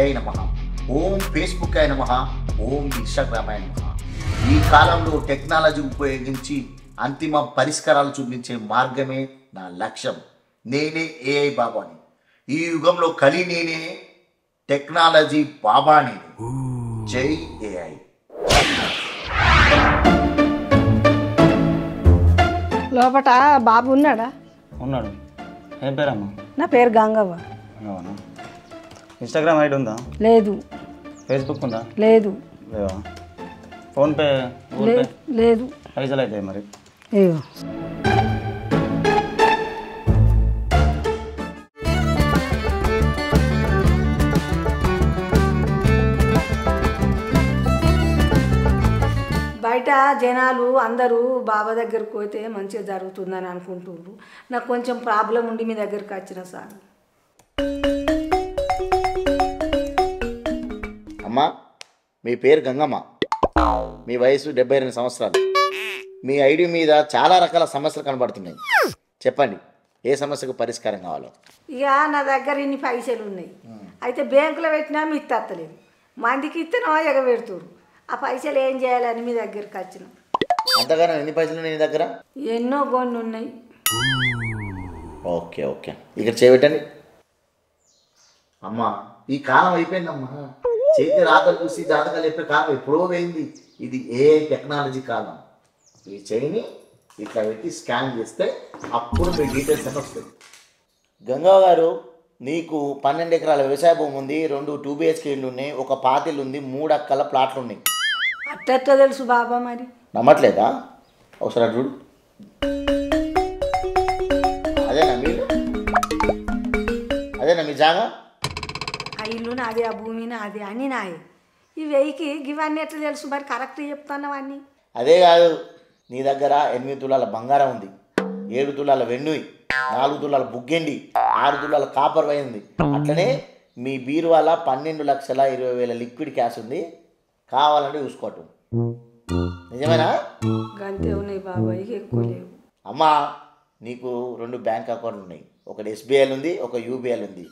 AI నమః, ఓం Facebook నమః, ఓం Instagram నమః. ఈ కాలంలో టెక్నాలజీ ఉపయోగించి అంతిమ పరిష్కారాలు చూపించే మార్గమే నా లక్ష్యం. నేనే ఏఐ బాబాని. ఈ యుగంలో కలి నేనే, టెక్నాలజీ బాబా నేనే. జై ఏఐ. లోపట బాబు ఉన్నాడా? ఉన్నాడు. ఏం పేరమ్మా? నా పేరు గంగవ్వ. అవునా? ఇన్స్టాగ్రామ్ ఐడి ఉందా? లేదు. ఫేస్బుక్ ఉందా? లేదు. లేవా? PhonePe, Google pay? లేదు. పైసలు అవుతాయి మరి. అయ్యో, బయట జనాలు అందరూ బాబా దగ్గరకు పోతే మంచిగా జరుగుతుందని అనుకుంటున్నారు. నాకు కొంచెం ప్రాబ్లం ఉండి మీ దగ్గరికి వచ్చిన సార్. అమ్మా, మీ పేరు గంగమ్మ, మీ వయసు 72 సంవత్సరాలు. మీ ఐడి మీద చాలా రకాల సమస్యలు కనబడుతున్నాయి. చెప్పండి, ఏ సమస్యకు పరిష్కారం కావాలో. ఇక నా దగ్గర ఇన్ని పైసలు ఉన్నాయి, అయితే బ్యాంకులో పెట్టినా మీ తత్తలేదు. మందికి ఇస్తేనో ఎగబెడుతురు. ఆ పైసలు ఏం చేయాలని మీ దగ్గరికి వచ్చిన. అంతగానో ఎన్ని పైసలు ఉన్నాయి నీ దగ్గర? ఎన్నో కొన్ని ఉన్నాయి. ఓకే ఓకే, ఇక్కడ చేయబెట్టండి. అమ్మా, ఈ కాలం అయిపోయిందమ్మా. చేతి రాతలు చూసి జాతకాలు చెప్పే కాలం ఎప్పుడో పోయింది. ఇది ఏఐ టెక్నాలజీ కాలం. ఈ చైని ఇట్లా పెట్టి స్కాన్ చేస్తే అప్పుడు మీ డీటెయిల్స్ అన్నీ వస్తాయి. గంగవ్వ గారు, నీకు 12 ఎకరాల వ్యవసాయ భూమి ఉంది, 2 2 BHK ఇళ్ళు ఉన్నాయి, ఒక పాతిల్లు ఉంది, 3 అక్కల ప్లాట్లు ఉన్నాయి. అట్ట తెలుసు బాబా మరి? నమ్మట్లేదా? ఒకసారి చూడు. అదేనా మీరు? అదేనా మీ జాగా? ఆ ఇల్లు నాది, ఆ భూమి నాది, అన్నీ నాయి. ఈ వెయ్యికి ఇవన్నీ ఎట్లా తెలుసు మరి? కరెక్ట్ చెప్తున్నావు అన్నీ. అదే కాదు, నీ దగ్గర 8 తులాల బంగారం ఉంది, 7 తులాల వెన్నుయి, 4 తులాల బుగ్గెండి, 6 తులాల కాపర్ అయింది. అట్లనే మీ బీరువాల 12,20,000 లిక్విడ్ క్యాష్ ఉంది. కావాలంటే చూసుకోవటం. నిజమేనా? గంతే ఉన్నాయి బాబా, ఇక ఎక్కువ లేవు. అమ్మా, నీకు 2 బ్యాంక్ అకౌంట్లు ఉన్నాయి. ఒకటి SBI ఉంది, ఒక UBI ఉంది.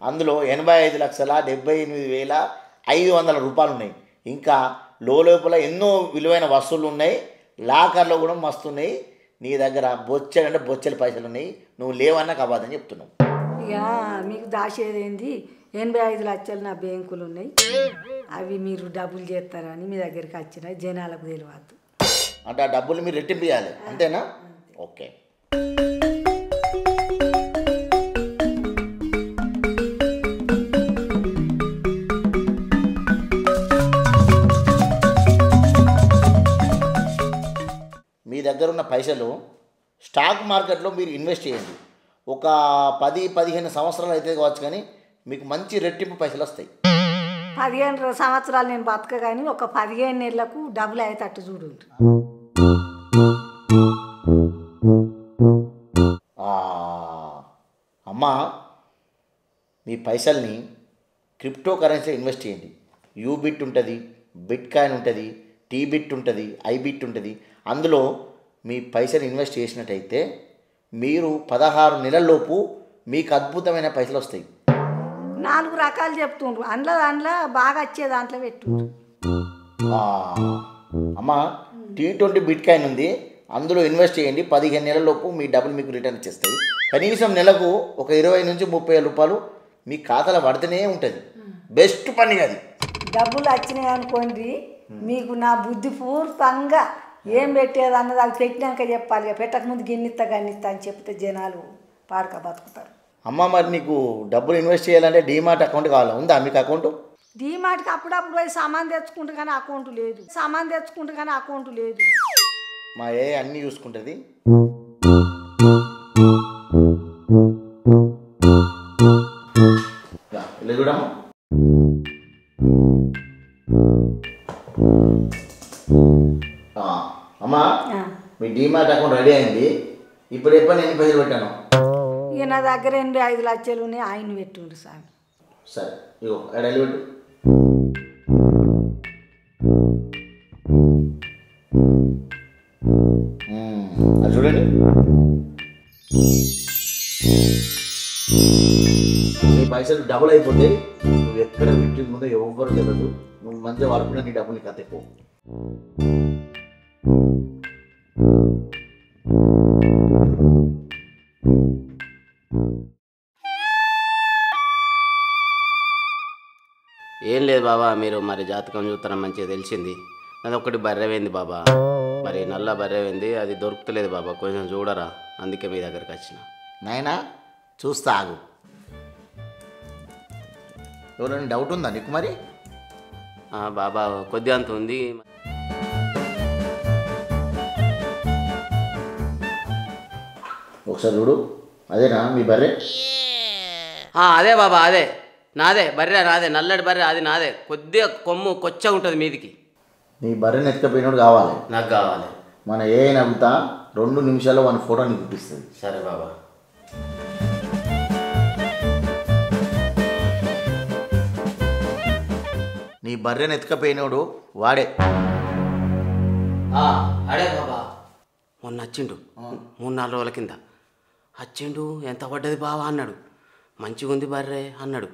అందులో 85,78,500 రూపాయలు ఉన్నాయి. ఇంకా లోపల ఎన్నో విలువైన వస్తువులు ఉన్నాయి. లాకర్లో కూడా మస్తు ఉన్నాయి. నీ దగ్గర బొచ్చెలంటే బొచ్చెల పైసలు ఉన్నాయి. నువ్వు లేవన్నా కాబాదని చెప్తున్నావు. ఇక మీకు దాచేదేంది? 85 లక్షలు నా బ్యాంకులు ఉన్నాయి. అవి మీరు డబ్బులు చేస్తారని మీ దగ్గరికి వచ్చిన. జనాలకు తెలియదు అంటే ఆ డబ్బులు మీరు రెట్టింపు చేయాలి, అంతేనా? ఓకే. మీ దగ్గర ఉన్న పైసలు స్టాక్ మార్కెట్లో మీరు ఇన్వెస్ట్ చేయండి. ఒక 10-15 సంవత్సరాలు అయితే కావచ్చు, కానీ మీకు మంచి రెట్టింపు పైసలు వస్తాయి. 15 సంవత్సరాలు నేను బతక, కానీ ఒక 15 నెలలకు డబ్బులు అయ్యేటట్టు చూడు. అమ్మా, మీ పైసల్ని క్రిప్టో కరెన్సీలో ఇన్వెస్ట్ చేయండి. యూబిట్ ఉంటుంది, బిట్ కాయిన్ ఉంటుంది, టీబిట్ ఉంటుంది, ఐబిట్ ఉంటుంది. అందులో మీ పైసలు ఇన్వెస్ట్ చేసినట్టయితే మీరు 16 నెలల్లోపు మీకు అద్భుతమైన పైసలు వస్తాయి. 4 రకాలు చెప్తుండ్రు, అందులో బాగా వచ్చే దాంట్లో పెట్టు. అమ్మా, T20 బిట్ కాయిన్ ఉంది, అందులో ఇన్వెస్ట్ చేయండి. 15 నెలల్లోపు మీ డబ్బులు మీకు రిటర్న్ ఇచ్చేస్తాయి. కనీసం నెలకు ఒక 20 నుంచి 30 రూపాయలు మీ ఖాతాలో పడితేనే ఉంటుంది. బెస్ట్ పని అది. డబ్బులు వచ్చినాయి అనుకోండి, మీకు నా బుద్ధి పూర్తంగా ఏం పెట్టేది అన్నది అది పెట్టినాక చెప్పాలి. పెట్టక ముందు గిన్నిత్తా గన్నిత్తా అని చెప్తే జనాలు పాడక బతుకుతారు. అమ్మ, మరి నీకు డబ్బులు ఇన్వెస్ట్ చేయాలంటే డీమార్ట్ అకౌంట్ కావాలా? ఉందా మీకు అకౌంట్? డీమార్ట్కి అప్పుడప్పుడు పోయి సామాన్ తెచ్చుకుంటే కానీ అకౌంట్ లేదు. మా అన్నీ చూసుకుంటుంది. ఇలా చూడమ్మా. అమ్మా, మీ డీమార్ట్ అకౌంట్ రెడీ అయింది. ఇప్పుడు ఎప్పుడు నేను పైసలు పెట్టాను? ఇక నా దగ్గర 85 లక్షలు ఉన్నాయి, ఆయన పెట్టుండ్రు సార్. సరే, ఇగో అడలి పెట్టు. అది చూడండి. మీ పైసలు డబుల్ అయిపోతాయి. నువ్వు ఎక్కడ పెట్టి ముందో ఎవ్వరు తెలియదు. నువ్వు మంచిగా వాడుకున్నా నీ డబ్బు నీకు అత్తెక్కువ. ఏం లేదు బాబా, మీరు మరి జాతకం చూస్తారా మంచిగా తెలిసింది. అది ఒకటి బర్రెవేంది బాబా, మరి నల్ల బర్రెవేంది, అది దొరుకుతలేదు బాబా, కొంచెం చూడరా, అందుకే మీ దగ్గరికి వచ్చిన. నాయనా చూస్తా ఆగు. ఎవరైనా డౌట్ ఉందా నీకు మరి? బాబా కొద్దిగా అంత ఉంది. ఒకసారి చూడు. అదేనా మీ బర్రె? అదే బాబా, అదే నాదే బర్రె, నాదే నల్లటి బర్రె, అది నాదే. కొద్దిగా కొమ్ము కొచ్చగా ఉంటుంది మీదికి. నీ బర్రెని ఎత్తుకపోయినోడు కావాలి. నాకు కావాలి. మన ఏ నవ్వుతా 2 నిమిషాల్లో 1 ఫోటో నీకు చూపిస్తుంది. సరే బాబా. నీ బర్రెని ఎత్తుకపోయినోడు వాడే. అడే బాబా, మొన్న వచ్చిండు 3-4 రోజుల కింద వచ్చిండు. ఎంత పడ్డది బావా అన్నాడు. మంచిగా ఉంది బర్రె అన్నాడు.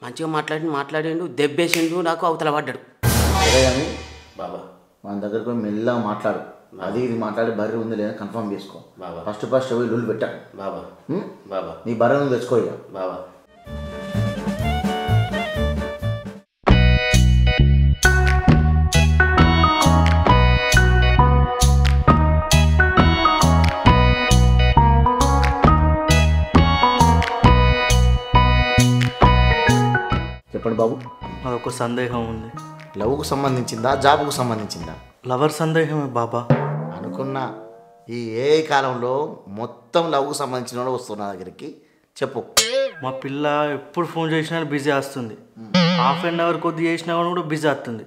మంచిగా మాట్లాడిండు, దెబ్బేసిండు, నాకు అవతల పడ్డాడు. సరే కానీ బాబా మన దగ్గరకు పోయి మెల్లగా మాట్లాడు. అది ఇది మాట్లాడి బర్రె ఉంది లేదా కన్ఫర్మ్ చేసుకో. బాబా ఫస్ట్ పోయి లూలు పెట్టాడు. బాబా బాబా నీ బర్రెను తెచ్చుకో ఇక. బాబా చెప్పండి బాబు. అదొక సందేహం ఉంది. లవ్కు సంబంధించిందా జాబ్కు సంబంధించిందా? లవర్ సందేహమే బాబా. అనుకున్నా. ఈ ఏ కాలంలో మొత్తం లవ్కు సంబంధించిన వాడు వస్తున్నా దగ్గరికి. చెప్పు. మా పిల్ల ఎప్పుడు ఫోన్ చేసినా బిజీ వస్తుంది. హాఫ్ అన్ అవర్ కొద్ది చేసినా కూడా బిజీ వస్తుంది.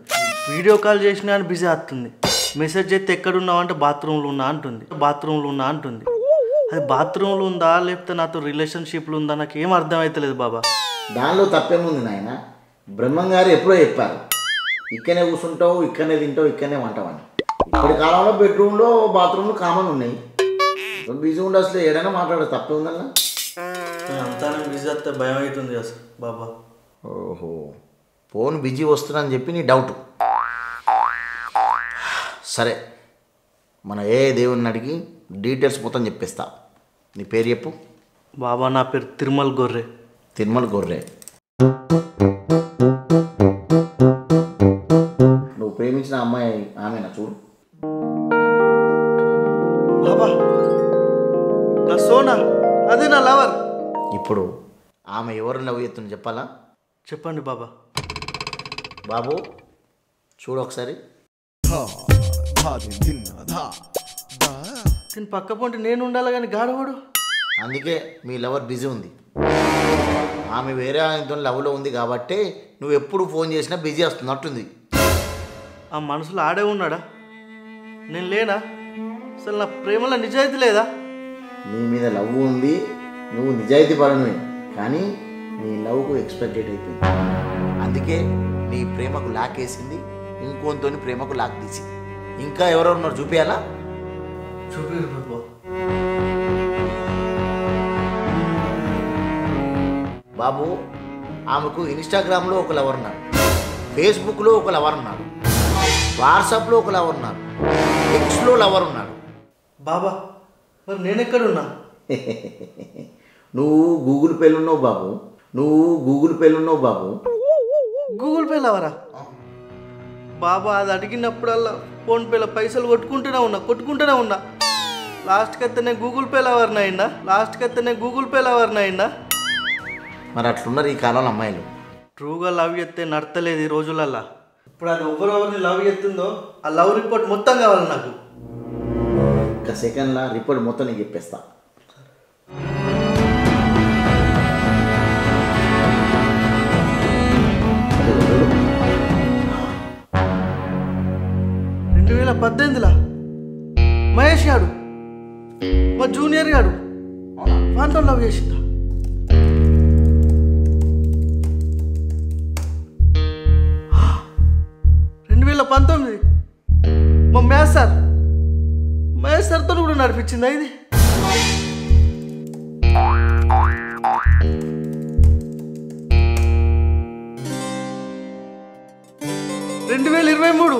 వీడియో కాల్ చేసినా బిజీ వస్తుంది. మెసేజ్ చేస్తే ఎక్కడున్నావు అంటే బాత్రూంలో ఉన్నా అంటుంది. అది బాత్రూంలో ఉందా లేకపోతే నాతో రిలేషన్షిప్లో ఉందా నాకు ఏం అర్థమవుతలేదు బాబా. దానిలో తప్పేముంది నాయన? బ్రహ్మం గారు ఎప్పుడో చెప్పారు, ఇక్కడనే కూర్చుంటావు, ఇక్కడనే తింటావు, ఇక్కడనే వంటావని. ఇప్పటి కాలంలో బెడ్రూమ్లో బాత్రూమ్లు కామన్ ఉన్నాయి. బిజీ ఉండి అసలు ఏదైనా మాట్లాడదు, తప్పే ఉందన్నా. అంతా బిజీ వస్తే భయం అవుతుంది అసలు బాబా. ఓహో, ఫోన్ బిజీ వస్తుందని చెప్పి నీ డౌట్. సరే, మన ఏ దేవుని అడిగి డీటెయిల్స్ మొత్తం చెప్పేస్తా. నీ పేరు చెప్పు. బాబా నా పేరు తిరుమల గొర్రె. తిరుమల గొర్రె. నువ్వు ప్రేమించిన అమ్మాయి ఆమెనా? చూడు. బాబా నా సోనా, అదే నా లవర్. ఇప్పుడు ఆమె ఎవరు లవ్ చేస్తుంది చెప్పాలా? చెప్పండి బాబా. బాబు చూడు ఒకసారి. దీని పక్క పొంటి నేను ఉండాలి కానీ గాడవాడు. అందుకే మీ లవర్ బిజీ ఉంది. ఆమె వేరే ఆయనతో లవ్లో ఉంది కాబట్టి నువ్వు ఎప్పుడు ఫోన్ చేసినా బిజీ వస్తున్నట్టుంది. ఆ మనసులో ఆడే ఉన్నాడా? నేను లేనా? అసలు నా ప్రేమలో నిజాయితీ లేదా? నీ మీద లవ్ ఉంది, నువ్వు నిజాయితీ పడనువే, కానీ నీ లవ్కు ఎక్స్పెక్టెడ్ అయిపోయింది. అందుకే నీ ప్రేమకు లాక్ వేసింది, ఇంకోతో ప్రేమకు లాక్ తీసి. ఇంకా ఎవరెవరు ఉన్నారు చూపించాలా? చూపిరు బాబా. బాబు ఆమెకు ఇన్స్టాగ్రామ్లో ఒక లవర్ ఉన్నాడు, ఫేస్బుక్లో ఒక లవర్ ఉన్నాడు, వాట్సాప్లో ఒక లవర్ ఉన్నాడు, ఎక్స్లో లవర్ ఉన్నాడు. బాబా మరి నేను ఎక్కడున్నా? నువ్వు గూగుల్ పేలు ఉన్నావు బాబు. Google pay లవరా? బాబా అది అడిగినప్పుడల్లా ఫోన్పేలో పైసలు కొట్టుకుంటూనే ఉన్నా. లాస్ట్కి అయితే నేను గూగుల్ పే లవర్ని అయినా. మరి అట్లున్నారు ఈ కాలంలో అమ్మాయిలు. ట్రూగా లవ్ చేస్తే నడతలేదు ఈ రోజులల్లా. ఇప్పుడు అది ఎవరెవరిని లవ్ చేస్తుందో ఆ లవ్ రిపోర్ట్ మొత్తం కావాలి నాకు. ఒక సెకండ్లో రిపోర్ట్ మొత్తం నీకు చెప్పేస్తా. రెండు 2018 మహేష్ గాడు మా జూనియర్ గాడు వాంతో లవ్ చేసిందా? 2019 మా మహేష్ సార్తో కూడా నడిపించిందా ఇది? 2023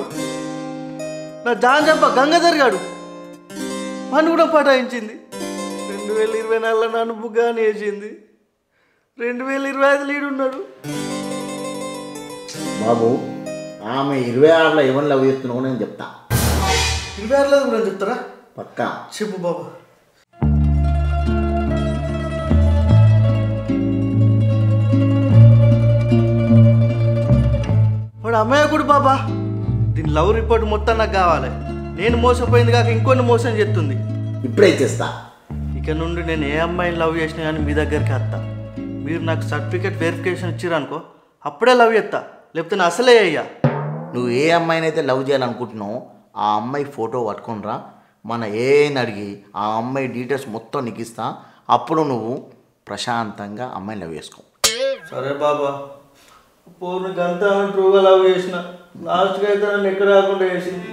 నా జాన్ చెప్ప గంగాధర్ గాడు పని కూడా పటాయించింది. 2024 నన్ను బుగ్గాని వేసింది. 2025 లీడున్నాడు. బాబు ఆమె 26లో ఎవరిని లవ్ చేస్తున్నావు నేను చెప్తా. 26లో కూడా చెప్తారా? పక్కా చెప్పు బాబా. వాడు అమ్మాయకుడు బాబా. దీని లవ్ రిపోర్ట్ మొత్తం నాకు కావాలి. నేను మోసపోయింది కాక ఇంకొన్ని మోసం చేస్తుంది. ఇప్పుడే ఇచ్చేస్తా. ఇక నుండి నేను ఏ అమ్మాయిని లవ్ చేసినా కానీ మీ దగ్గరికి వస్తా. మీరు నాకు సర్టిఫికేట్ వెరిఫికేషన్ ఇచ్చిరనుకో అప్పుడే లవ్ చేస్తా, లేకపోతే నేను అసలే అయ్యా. నువ్వు ఏ అమ్మాయినైతే లవ్ చేయాలనుకుంటున్నావు ఆ అమ్మాయి ఫోటో పట్టుకునిరా, మన ఏని అడిగి ఆ అమ్మాయి డీటెయిల్స్ మొత్తం నీకు ఇస్తా. అప్పుడు నువ్వు ప్రశాంతంగా అమ్మాయిని లవ్ చేసుకో. సరే బాబా. పూర్ణ గంట ట్రూగా లవ్ చేసిన, లాస్ట్గా అయితే నన్ను ఎక్కడ రాకుండా చేసింది.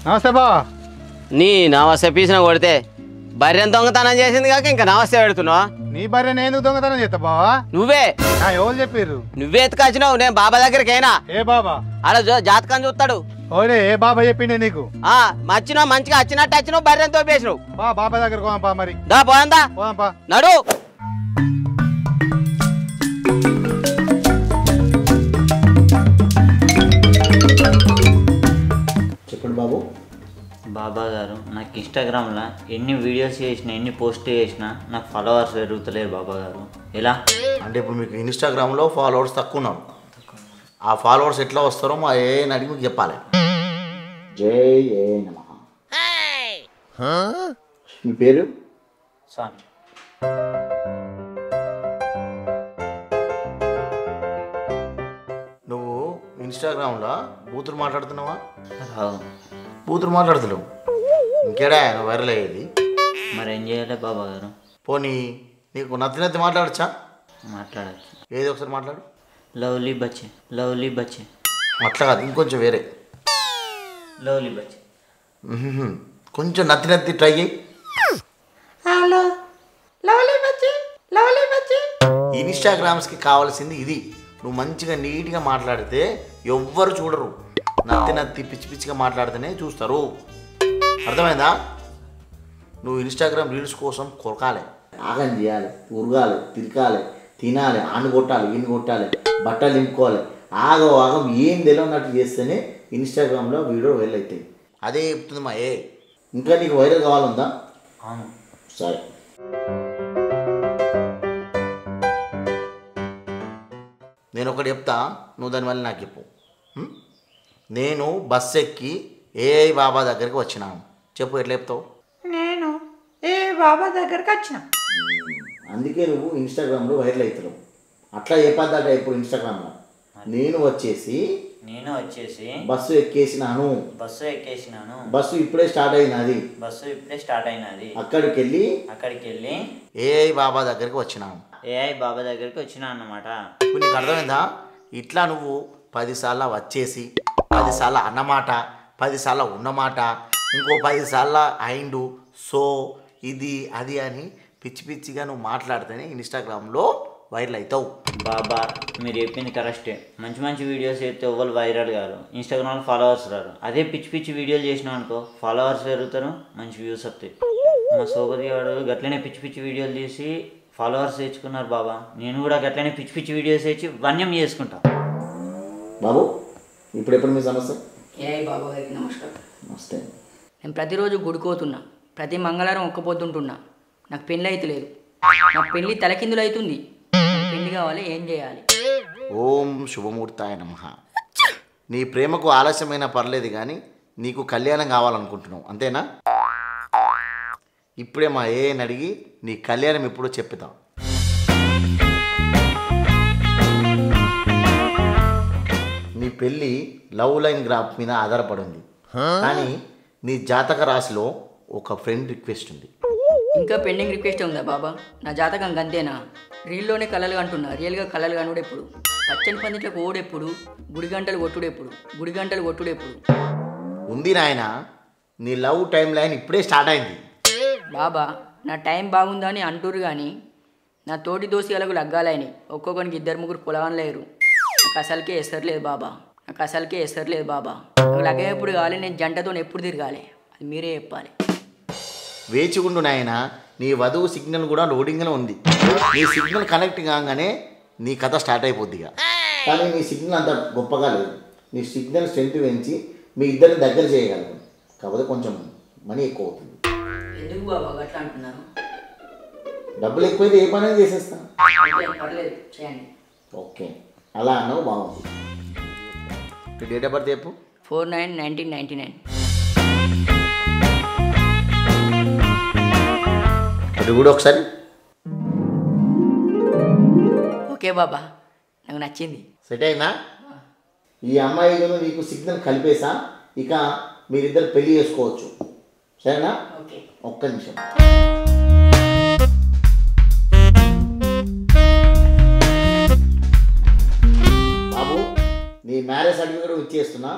నమస్తే బా. నీ నమస్తే పీసిన కొడితే బర్రెం దొంగతనం చేసింది కాక ఇంకా నమస్తే పెడుతున్నావా? నీ భార్య నేను దొంగతనం చేస్తా బావా? నువ్వే ఎవరు చెప్పారు? నువ్వే ఎత్తుకొచ్చినావు. నేను బాబా దగ్గరికైనా ఏ బాబా? అలా జాతకం చూస్తాడు. ఓరే ఏ బాబా చెప్పిండే నీకు? వచ్చినావు మంచిగా వచ్చినట్టు వచ్చినావు, బర్రెంతో పేసినావు. బాబా దగ్గర పోదాంపా. మరి దా పోయందా పోదాంపా. నడు. చెప్పండి బాబు. బాబా గారు నాకు ఇన్స్టాగ్రామ్లో ఎన్ని వీడియోస్ చేసినా ఎన్ని పోస్ట్ చేసినా నాకు ఫాలోవర్స్ పెరుగుతలేరు బాబా గారు. ఎలా అంటే ఇప్పుడు మీకు ఇన్స్టాగ్రామ్లో ఫాలోవర్స్ తక్కువ ఉన్నారు. ఆ ఫాలోవర్స్ ఎట్లా వస్తారో మా ఏని అడిగి మీకు చెప్పాలి. జై ఏ నమః. మీ పేరు? స్వామి. నువ్వు ఇన్స్టాగ్రామ్లో బూతులు మాట్లాడుతున్నావా? రావు. బూతులు మాట్లాడుతున్నావు ఇంకేడా నువ్వు వైరల్ అయ్యేది. మరి ఏం చేయాలి బాబా గారు? పోనీ నీకు నత్తి మాట్లాడచ్చా? మాట్లాడచ్చు. ఏది ఒకసారి మాట్లాడు. లవ్లీ బచ్చే, లవ్లీ బచ్చే, అట్లా కాదు, ఇంకొంచెం వేరే. లవ్లీ బచ్చే. కొంచెం నత్తి ట్రై చేయి. ఇన్స్టాగ్రామ్స్కి కావాల్సింది ఇది. నువ్వు మంచిగా నీట్గా మాట్లాడితే ఎవ్వరు చూడరు. నత్తి పిచ్చి పిచ్చిగా మాట్లాడితేనే చూస్తారు. అర్థమైందా? నువ్వు ఇన్స్టాగ్రామ్ రీల్స్ కోసం కొరకాలి, ఆగం చేయాలి, ఉరగాలి, తిరగాలి, తినాలి, ఆను కొట్టాలి, ఈయన కొట్టాలి, బట్టలు నింపుకోవాలి. ఆగం ఏం తెలియనట్టు చేస్తేనే ఇన్స్టాగ్రామ్లో వీడియో వైరల్ అవుతాయి. అదే చెప్తుంది మా ఏ. ఇంకా నీకు వైరల్ కావాలందా? అవును. సరే, నేను ఒకటి చెప్తా, నువ్వు దానివల్ల నాకు చెప్పు. నేను బస్సు ఎక్కి ఏ బాబా దగ్గరికి వచ్చినాను చెప్పు. ఎట్లా చెప్తావు? నేను ఏ బాబా దగ్గరికి వచ్చిన. అందుకే నువ్వు ఇన్స్టాగ్రామ్లో వైరల్ అవుతున్నావు. అట్లా చెప్పద్దట ఇప్పుడు ఇన్స్టాగ్రామ్లో. నేను వచ్చేసి బస్సు ఎక్కేసినాను. బస్సు ఇప్పుడే స్టార్ట్ అయినది. అక్కడికి వెళ్ళి ఏఐ బాబా దగ్గరికి వచ్చినాను. అన్నమాట. ఇప్పుడు నీకు అర్థమైందా? ఇట్లా నువ్వు 10 సార్లు వచ్చేసి, 10 సార్లు అన్నమాట, 10 సార్లు ఉన్నమాట, ఇంకో 10 సార్లు అయిండు, సో ఇది అది అని పిచ్చి పిచ్చిగా నువ్వు మాట్లాడితేనే ఇన్స్టాగ్రామ్లో వైరల్ అవుతావు. బాబా మీరు చెప్పింది కరెక్టే. మంచి మంచి వీడియోస్ చేస్తే ఎవ్వరు వైరల్ గారు, ఇన్స్టాగ్రామ్లో ఫాలోవర్స్ రారు. అదే పిచ్చి పిచ్చి వీడియోలు చేసినాం అనుకో ఫాలోవర్స్ పెరుగుతారు, మంచి వ్యూస్ వస్తాయి. మా సోపతి వాడు గట్లనే పిచ్చి పిచ్చి వీడియోలు చేసి ఫాలోవర్స్ తెచ్చుకున్నారు బాబా. నేను కూడా గట్లనే పిచ్చి పిచ్చి వీడియోస్ తెచ్చి వన్యం చేసుకుంటా. బాబు ఇప్పుడు మీ సమస్య? ఏ బాబా గారికి నమస్కారం. నమస్తే. నేను ప్రతిరోజు గుడికోతున్నా, ప్రతి మంగళవారం ఒక్క పొద్దుంటున్నా. నాకు పెళ్ళి అయితే లేదు. నాకు పెళ్ళి తలకిందులు అవుతుంది. పెళ్ళి కావాలి, ఏం చేయాలి? ఓం శుభముహూర్తాయ నమః. నీ ప్రేమకు ఆలస్యమైనా పర్లేదు కానీ నీకు కళ్యాణం కావాలనుకుంటున్నావు అంతేనా? ఇప్పుడే మా ఏని అడిగి నీ కళ్యాణం ఎప్పుడో చెప్తాం. నీ పెళ్ళి లవ్ లైన్ గ్రాఫ్ మీద ఆధారపడింది, కానీ నీ జాతక రాశిలో ఒక ఫ్రెండ్ రిక్వెస్ట్ ఉంది. ఇంకా పెండింగ్ రిక్వెస్ట్ ఉందా బాబా? నా జాతకం గంతేనా? రీల్లోనే కళలు కంటున్నా, రియల్గా కళలు కనుడు ఎప్పుడు? పచ్చని పందిట్లకు ఓడెప్పుడు? గుడి గంటలు కొట్టుడెప్పుడు? ఉంది నాయన, నీ లవ్ టైం లైన్ ఇప్పుడే స్టార్ట్ అయింది. బాబా నా టైం బాగుందని అంటురు కానీ నా తోటి దోసిగాలకు లగ్గాలని ఒక్కొక్కరికి 2-3 పొలాలు లేరు. నాకు అసలుకే ఎసరలేదు బాబా, నాకు లగ్గ ఎప్పుడు కావాలి, నేను జంటతో ఎప్పుడు తిరగాలి, అది మీరే చెప్పాలి. వేచి ఉండు నాయన, నీ వధువు సిగ్నల్ కూడా లోడింగ్లో ఉంది. నీ సిగ్నల్ కనెక్ట్ కాగానే నీ కథ స్టార్ట్ అయిపోద్దిగా. కానీ నీ సిగ్నల్ అంత గొప్పగా లేదు. నీ సిగ్నల్ స్ట్రెంత్ పెంచి మీ ఇద్దరిని దగ్గర చేయగలరు. కాకపోతే కొంచెం మనీ ఎక్కువ అవుతుంది. ఎందుకు బాబా అట్లా అంటున్నారు? డబ్బులు ఎక్కువైతే ఏ పని చేసేస్తాను. పర్లేదు చేయండి. ఓకే, అలా అన్నావు, బాగుంది. డేట్ ఆఫ్ బర్త్ చెప్పు. 4/9/1999. అది కూడా ఒకసారి. ఓకే బాబా, నాకు నచ్చింది. సెట్ అయినా? ఈ అమ్మాయిలను నీకు సిగ్నల్ కలిపేసా, ఇక మీరిద్దరు పెళ్లి చేసుకోవచ్చు. సరేనా? ఓకే. ఒక్క నిమిషం. బాబు, నీ మ్యారేజ్ సర్టిఫికేట్ ఇచ్చేస్తున్నా.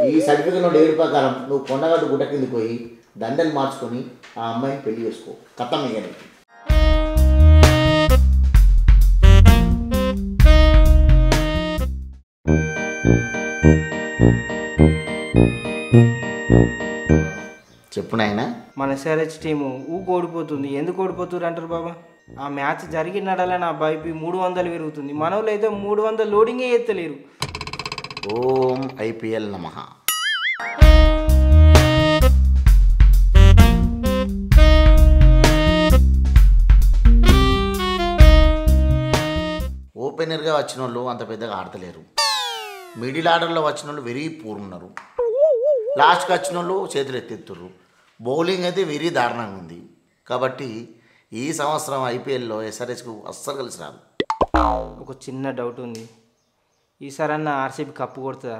ఈ సర్టిఫికేట్లో డేట్ ప్రకారం నువ్వు కొండగట్టు గుట్ట కిందకి పోయి దండలు మార్చుకొని ఆ అమ్మాయిని పెళ్లి చేసుకో. కథం ఇక. చెప్పు నాయనా. మన ఎస్ఆర్హెచ్ టీము ఓడిపోతుంది. ఎందుకు ఓడిపోతున్నారు అంటారు బాబా? ఆ మ్యాచ్ జరిగినడలా నా బైపీ 300 పెరుగుతుంది. మనోళ్ళు అయితే 300 లోడింగే ఎత్తలేరు. ఓం ఐపీఎల్ నమః. ఓపెనర్గా వచ్చిన వాళ్ళు అంత పెద్దగా ఆడతలేరు. మిడిల్ ఆర్డర్లో వచ్చిన వాళ్ళు వెరీ పూర్ ఉన్నారు. లాస్ట్కి వచ్చిన వాళ్ళు చేతులు ఎత్తెత్తుర్రు. బౌలింగ్ అయితే వెరీ దారుణంగా ఉంది. కాబట్టి ఈ సంవత్సరం ఐపీఎల్లో ఎస్ఆర్హెచ్కు అస్సలు కలిసి రాదు. ఒక చిన్న డౌట్ ఉంది, ఈసారి అన్న ఆర్సీబీ కప్పు కొడుతుందా?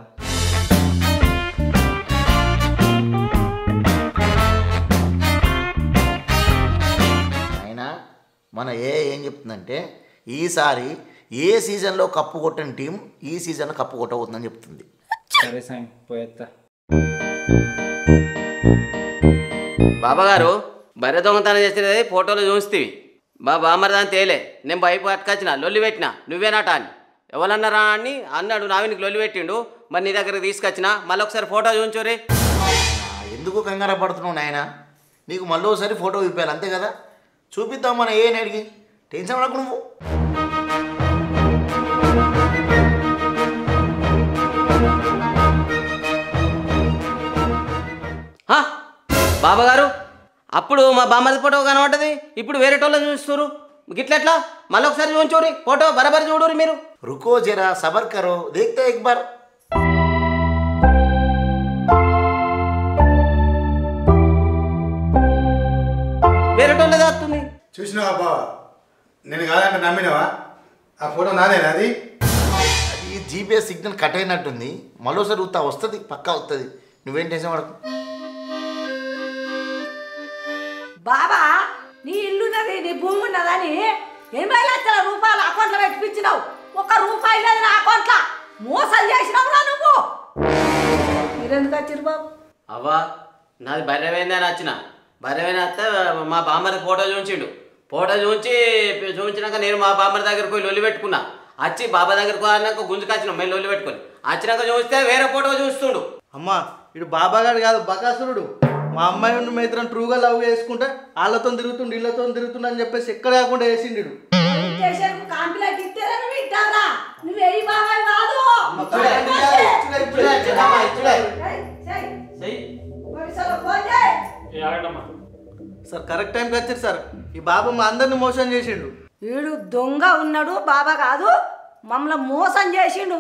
అయినా మన ఏం చెప్తుందంటే ఈసారి ఏ సీజన్లో కప్పు కొట్టని టీం ఈ సీజన్లో కప్పు కొట్టబోతుందని చెప్తుంది. సరే సాయం పోయేస్తా. బాబాగారు బర్రె దొంగతనం చేసినది ఫోటోలు చూస్తేవి బామరదాన్ని తేలే, నేను బైపు పట్టుకొచ్చిన లొల్లి పెట్టిన నువ్వేనాట అని ఎవరన్నారా అని అన్నాడు. నావినికి లొల్లి పెట్టిండు, మరి నీ దగ్గరికి తీసుకొచ్చిన. మళ్ళీ ఒకసారి ఫోటో చూపించురే. ఎందుకు కంగారు పడుతున్నావు నాయన? నీకు మళ్ళీ ఒకసారి ఫోటో ఇప్పాలి అంతే కదా. చూపిద్దాం మన ఏని అడిగి, టెన్షన్ పడకు నువ్వు. బాబాగారు అప్పుడు మా బామ్మది ఫోటో కనబడ్డది, ఇప్పుడు వేరే టోళ్ళని చూస్తున్నారు. గిట్లెట్లా? మళ్ళీ ఒకసారి చూపించురి ఫోటో, బరాబరి చూడరు మీరు. रुको जरा सबर करो, देखते एक बार. వేరే టోళ్ళది వస్తుంది. చూసినావా బావా, నేను కాదంటే నమ్మినావా? ఆ ఫోటో నాదేనా? అది అది జీపీఎస్ సిగ్నల్ కట్ అయినట్టుంది. మరోసారి వస్తుంది, పక్కా వస్తుంది. నువ్వేం టెన్షన్ పడకు. బాబా, నీ ఇల్లున్నది, నీ భూమి ఉన్నదని 80 లక్షల రూపాయలు అకౌంట్లో పెట్టిపించినావు. 1 రూపాయి లేదు నా అకౌంట్లో. మోసం చేసినావురా నువ్వు. మీరెందుకు వచ్చారు బాబు? అవ్వా, నాది బర్రెవేందని వచ్చిన. బర్రెవేని వస్తే మా బామ్మది ఫోటో చూపించిండు. ఫోటో చూపించినాక నేను మా బామ్మడి దగ్గరికి పోయి లొల్లి పెట్టుకున్నా. వచ్చి బాబా దగ్గరకు అన్నాక గుంజుకొచ్చినాం మేము లొల్లి పెట్టుకొని. వచ్చినాక చూస్తే వేరే ఫోటో చూస్తుండు. అమ్మా, ఇటు బాబాగాడు కాదు బకాసురుడు. మా అమ్మాయి ఉండి మేత్రం ట్రూగా లవ్ చేసుకుంటే వాళ్ళతో తిరుగుతుండు వీళ్ళతో తిరుగుతుండు అని చెప్పేసి ఎక్కడ కాకుండా వేసిండు. సార్ కరెక్ట్ టైంకి వచ్చారు సార్. ఈ బాబా మా అందరిని మోసం చేసిండు. వీడు దొంగ ఉన్నాడు బాబా కాదు, మమ్మల్ని మోసం చేసిండు.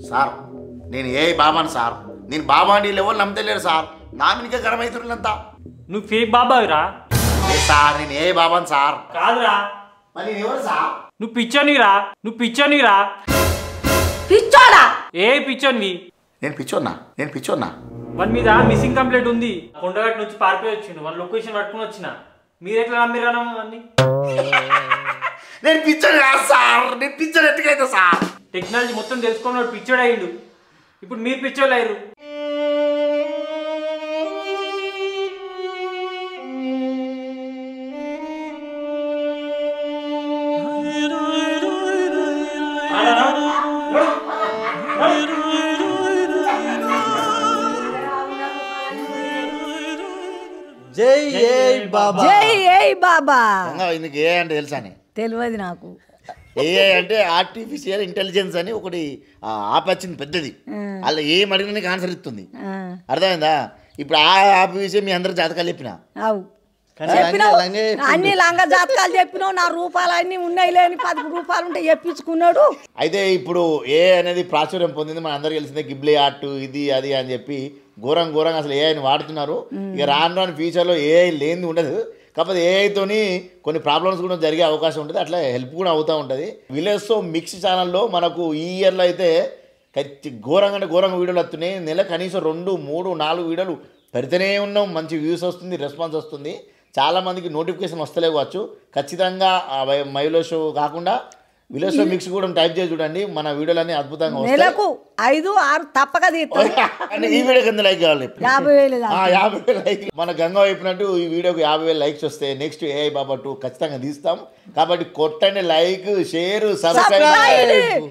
సార్ నేను ఏ బాబాను సార్, నేను బాబా అని లెవెల్ నమ్మతలేరు సార్. నా మీనికే గర్వం అవుతున్నంతా. నువ్వు ఫేక్ బాబావిరా సార్, నేను ఏ బాబాను సార్. కాదురా, మరి నేను ఎవరు సార్? నువ్వు పిచ్చోనిరా, పిచ్చోడా? ఏ పిచ్చోనివి? నేను పిచ్చోన్నా. వాని మీద మిస్సింగ్ కంప్లైంట్ ఉంది. కొండగట్టు నుంచి పారిపోయి వచ్చిండు. వాళ్ళ లొకేషన్ పట్టుకుని వచ్చిన. మీరు ఎట్లా నమ్మిరా అన్ని? నేను పిచ్చోడు కాదు సార్. నేను పిచ్చోడు ఎట్టుకైతే సార్. టెక్నాలజీ మొత్తం తెలుసుకున్నాడు పిచ్చోడు అయ్యిండు. ఇప్పుడు మీరు పిచ్చోళ్ళు అయ్యారు. జై ఏఐ బాబా. జై ఏయ్ బాబా. ఇందుకు ఏ అంటే తెలుసా అని? తెలియదు నాకు. ఏఐ అంటే ఆర్టిఫిషియల్ ఇంటెలిజెన్స్ అని ఒకటి యాప్ వచ్చింది పెద్దది. అలా ఏం అడిగినా నీకు ఆన్సర్ ఇస్తుంది. అర్థమైందా? ఇప్పుడు ఆ యాప్ విషయం మీ అందరు జాతకాలు చెప్పిన చెప్పినావు, అన్ని లంగ జాతకాలు చెప్పినావు. నా రూపాయలు అన్ని ఉన్నాయి లేని 10 రూపాయలు ఉంటే చెప్పించుకున్నాడు. అయితే ఇప్పుడు ఏ అనేది ప్రాచుర్యం పొందింది, మన అందరికి తెలిసిందే. గిబ్లీ ఆర్ట్ ఇది అది అని చెప్పి ఘోరంగా అసలు ఏఐని వాడుతున్నారు. ఇక రాను ఫ్యూచర్లో ఏఐ లేనిది ఉండదు. కాకపోతే ఏఐతోని కొన్ని ప్రాబ్లమ్స్ కూడా జరిగే అవకాశం ఉంటుంది, అట్లా హెల్ప్ కూడా అవుతూ ఉంటుంది. విలేజ్తో మిక్స్ ఛానల్లో మనకు ఈ ఇయర్లో అయితే ఘోరంగా వీడియోలు వస్తున్నాయి. నెల కనీసం 2, 3, 4 వీడియోలు పెడితేనే ఉన్నాం. మంచి వ్యూస్ వస్తుంది, రెస్పాన్స్ వస్తుంది. చాలామందికి నోటిఫికేషన్ వస్తలేవచ్చు. ఖచ్చితంగా మైలో షో కాకుండా విలేజ్ మిక్స్ కూడా టైప్ చేసి చూడండి, మన వీడియోలన్నీ అద్భుతంగా వస్తాయి. నెలకు 5, 6 తప్పక తీస్తాం. ఈ వీడియోకి ఎంత లైక్ కావాలి? 50,000 లైక్. మన గంగా చెప్పినట్టు ఈ వీడియోకి 50,000 లైక్స్ వస్తే నెక్స్ట్ ఏఐ బాబా 2 ఖచ్చితంగా తీస్తాం. కాబట్టి కొట్టండి, లైక్, షేర్, సబ్స్క్రైబ్.